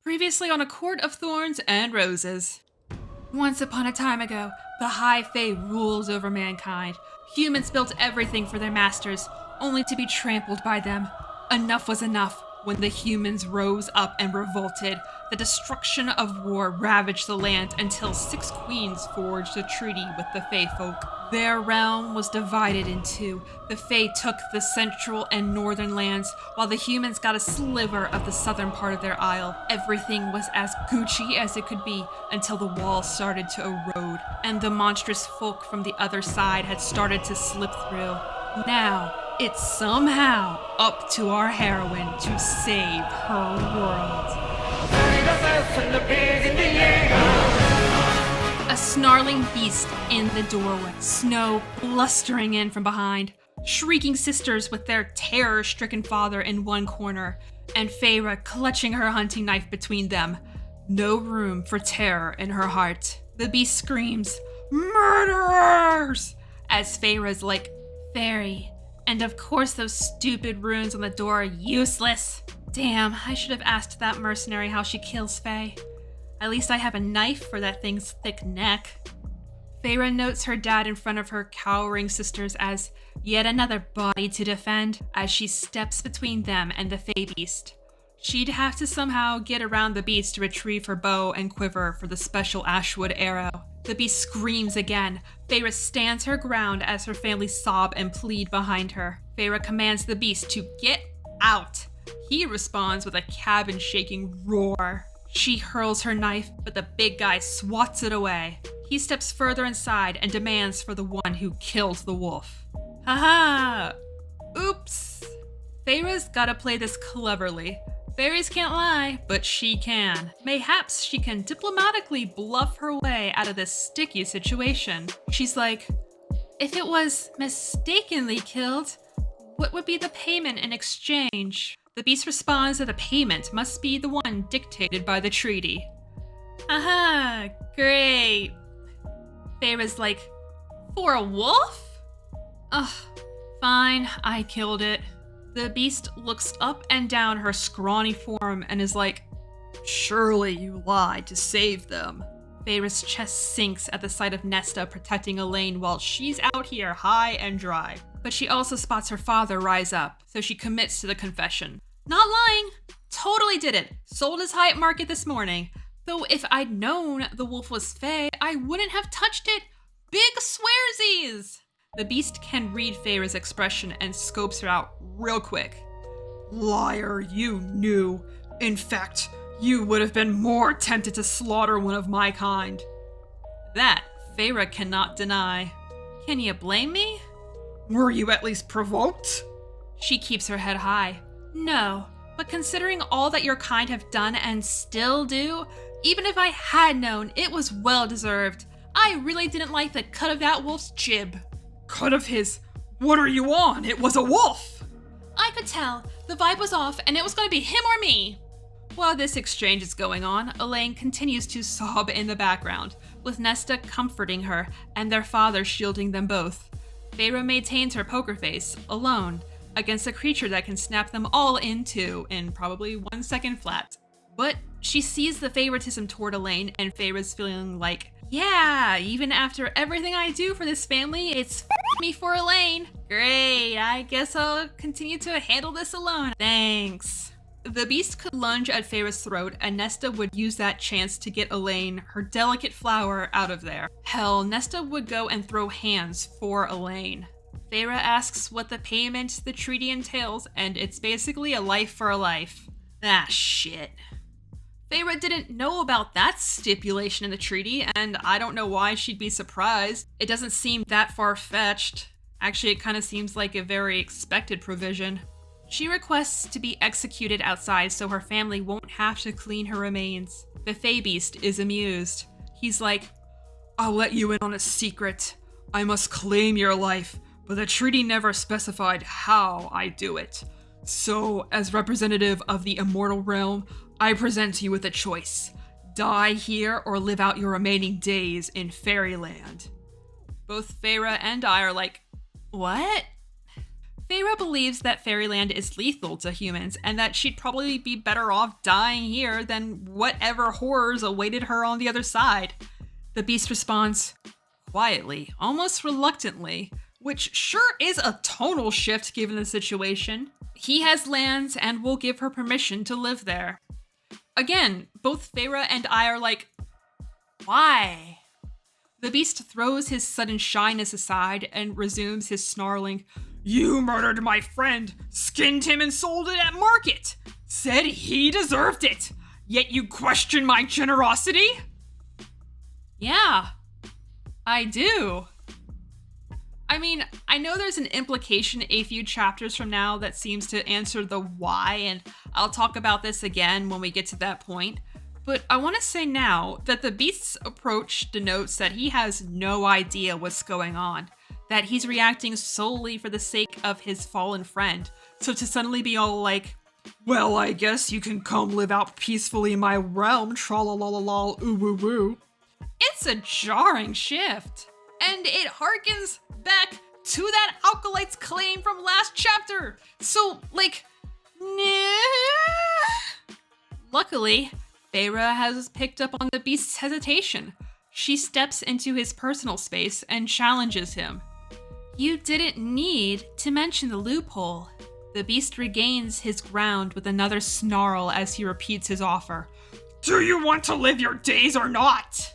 Previously on A Court of Thorns and Roses. Once upon a time ago, the High Fae rules over mankind. Humans built everything for their masters, only to be trampled by them. Enough was enough when the humans rose up and revolted. The destruction of war ravaged the land until 6 queens forged a treaty with the Fae folk. Their realm was divided in two. The Fae took the central and northern lands, while the humans got a sliver of the southern part of their isle. Everything was as Gucci as it could be until the walls started to erode, and the monstrous folk from the other side had started to slip through. Now, it's somehow up to our heroine to save her world. A snarling beast in the doorway, snow blustering in from behind, shrieking sisters with their terror-stricken father in one corner, and Feyre clutching her hunting knife between them. No room for terror in her heart. The beast screams, "Murderers!" as Feyre's like, "Faerie." And of course those stupid runes on the door are useless. Damn, I should have asked that mercenary how she kills Fae. At least I have a knife for that thing's thick neck. Feyre notes her dad in front of her cowering sisters as yet another body to defend as she steps between them and the Fae beast. She'd have to somehow get around the beast to retrieve her bow and quiver for the special Ashwood arrow. The beast screams again. Feyre stands her ground as her family sob and plead behind her. Feyre commands the beast to get out. He responds with a cabin-shaking roar. She hurls her knife, but the big guy swats it away. He steps further inside and demands for the one who killed the wolf. Haha! Oops! Feyre's gotta play this cleverly. Fairies can't lie, but she can. Mayhaps she can diplomatically bluff her way out of this sticky situation. She's like, if it was mistakenly killed, what would be the payment in exchange? The beast responds that the payment must be the one dictated by the treaty. Aha, great. Feyre's like, for a wolf? Ugh, fine, I killed it. The beast looks up and down her scrawny form and is like, surely you lied to save them. Feyre's chest sinks at the sight of Nesta protecting Elaine while she's out here high and dry. But she also spots her father rise up, so she commits to the confession. Not lying, totally did it. Sold his high at market this morning. Though if I'd known the wolf was Fae, I wouldn't have touched it. Big swearsies! The beast can read Feyre's expression and scopes her out real quick. Liar, you knew. In fact, you would have been more tempted to slaughter one of my kind. That Feyre cannot deny. Can you blame me? Were you at least provoked? She keeps her head high. No, but considering all that your kind have done and still do, even if I had known, it was well deserved. I really didn't like the cut of that wolf's jib. Cut of his? What are you on? It was a wolf! I could tell. The vibe was off and it was going to be him or me. While this exchange is going on, Elaine continues to sob in the background, with Nesta comforting her and their father shielding them both. Feyre maintains her poker face, alone, against a creature that can snap them all in two in probably 1 second flat. But she sees the favoritism toward Elaine and Feyre's feeling like, yeah, even after everything I do for this family, it's me for Elaine. Great, I guess I'll continue to handle this alone. Thanks. The beast could lunge at Feyre's throat, and Nesta would use that chance to get Elaine, her delicate flower, out of there. Hell, Nesta would go and throw hands for Elaine. Feyre asks what the payment the treaty entails, and it's basically a life for a life. Ah, shit. Feyre didn't know about that stipulation in the treaty, and I don't know why she'd be surprised. It doesn't seem that far-fetched. Actually, it kind of seems like a very expected provision. She requests to be executed outside so her family won't have to clean her remains. The Fae Beast is amused. He's like, I'll let you in on a secret. I must claim your life, but the treaty never specified how I do it. So, as representative of the immortal realm, I present you with a choice. Die here or live out your remaining days in fairyland. Both Feyre and I are like, what? Feyre believes that fairyland is lethal to humans and that she'd probably be better off dying here than whatever horrors awaited her on the other side. The beast responds quietly, almost reluctantly, which sure is a tonal shift given the situation. He has lands and will give her permission to live there. Again, both Feyre and I are like, why? The beast throws his sudden shyness aside and resumes his snarling. You murdered my friend, skinned him and sold it at market, said he deserved it, yet you question my generosity? Yeah, I do. I mean, I know there's an implication a few chapters from now that seems to answer the why, and I'll talk about this again when we get to that point. But I want to say now that the beast's approach denotes that he has no idea what's going on, that he's reacting solely for the sake of his fallen friend. So to suddenly be all like, well, I guess you can come live out peacefully in my realm, tra-la-la-la-la, ooh-woo-woo. It's a jarring shift, and it harkens back to that Alkalites claim from last chapter. So, like, nah. Luckily, Feyre has picked up on the beast's hesitation. She steps into his personal space and challenges him. You didn't need to mention the loophole. The beast regains his ground with another snarl as he repeats his offer. Do you want to live your days or not?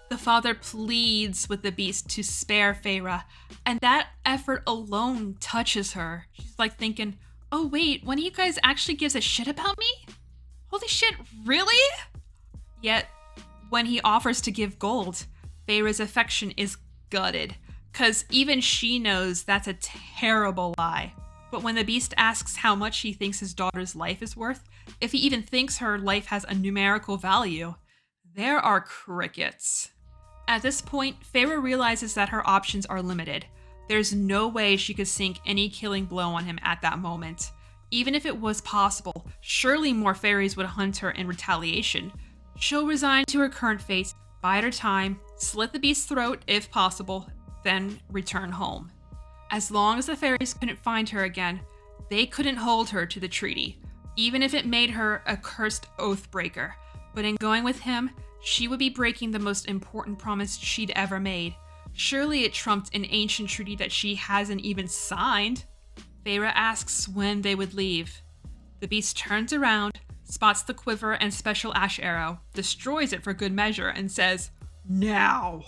The father pleads with the beast to spare Feyre, and that effort alone touches her. She's like thinking, oh wait, one of you guys actually gives a shit about me? Holy shit, really? Yet, when he offers to give gold, Feyre's affection is gutted, cause even she knows that's a terrible lie. But when the beast asks how much he thinks his daughter's life is worth, if he even thinks her life has a numerical value, there are crickets. At this point, Feyre realizes that her options are limited. There's no way she could sink any killing blow on him at that moment. Even if it was possible, surely more fairies would hunt her in retaliation. She'll resign to her current fate, bide her time, slit the beast's throat if possible, then return home. As long as the fairies couldn't find her again, they couldn't hold her to the treaty, even if it made her a cursed oath breaker. But in going with him, she would be breaking the most important promise she'd ever made. Surely it trumped an ancient treaty that she hasn't even signed. Feyre asks when they would leave. The beast turns around, spots the quiver and special ash arrow, destroys it for good measure, and says, now.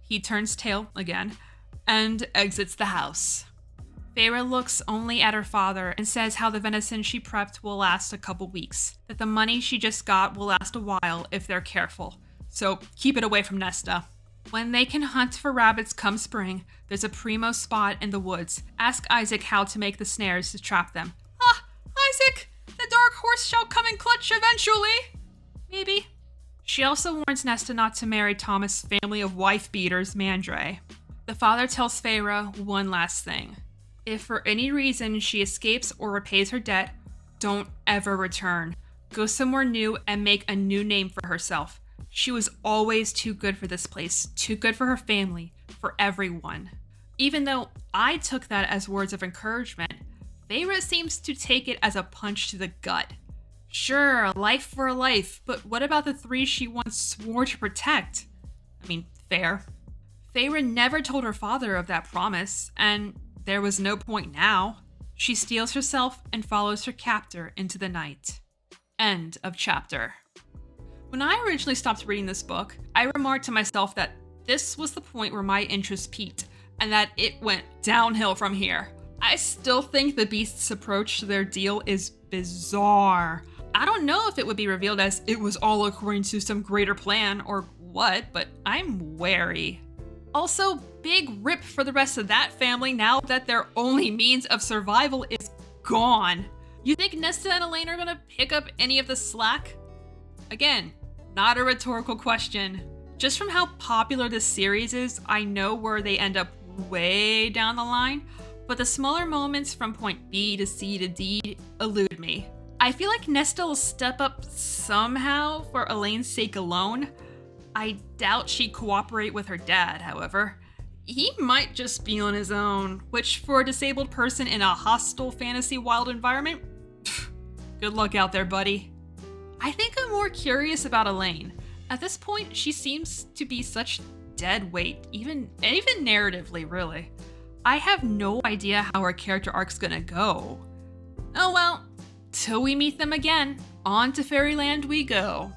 He turns tail again and exits the house. Feyre looks only at her father and says how the venison she prepped will last a couple weeks, that the money she just got will last a while if they're careful, so keep it away from Nesta. When they can hunt for rabbits come spring, there's a primo spot in the woods. Ask Isaac how to make the snares to trap them. Ah, Isaac, the dark horse shall come in clutch eventually. Maybe. She also warns Nesta not to marry Thomas' family of wife beaters, Mandre. The father tells Feyre one last thing. If for any reason she escapes or repays her debt, don't ever return. Go somewhere new and make a new name for herself. She was always too good for this place, too good for her family, for everyone. Even though I took that as words of encouragement, Feyre seems to take it as a punch to the gut. Sure, a life for a life, but what about the three she once swore to protect? I mean, fair. Feyre never told her father of that promise, and there was no point now. She steels herself and follows her captor into the night. End of chapter. When I originally stopped reading this book, I remarked to myself that this was the point where my interest peaked, and that it went downhill from here. I still think the beast's approach to their deal is bizarre. I don't know if it would be revealed as it was all according to some greater plan or what, but I'm wary. Also, big rip for the rest of that family now that their only means of survival is gone. You think Nesta and Elaine are gonna pick up any of the slack? Again, not a rhetorical question. Just from how popular this series is, I know where they end up way down the line, but the smaller moments from point B to C to D elude me. I feel like Nesta will step up somehow for Elaine's sake alone. I doubt she'd cooperate with her dad, however. he might just be on his own, which for a disabled person in a hostile fantasy wild environment, good luck out there, buddy. I think I'm more curious about Elaine. At this point, she seems to be such dead weight, even narratively, really. I have no idea how her character arc's gonna go. Oh well, till we meet them again, on to Fairyland we go.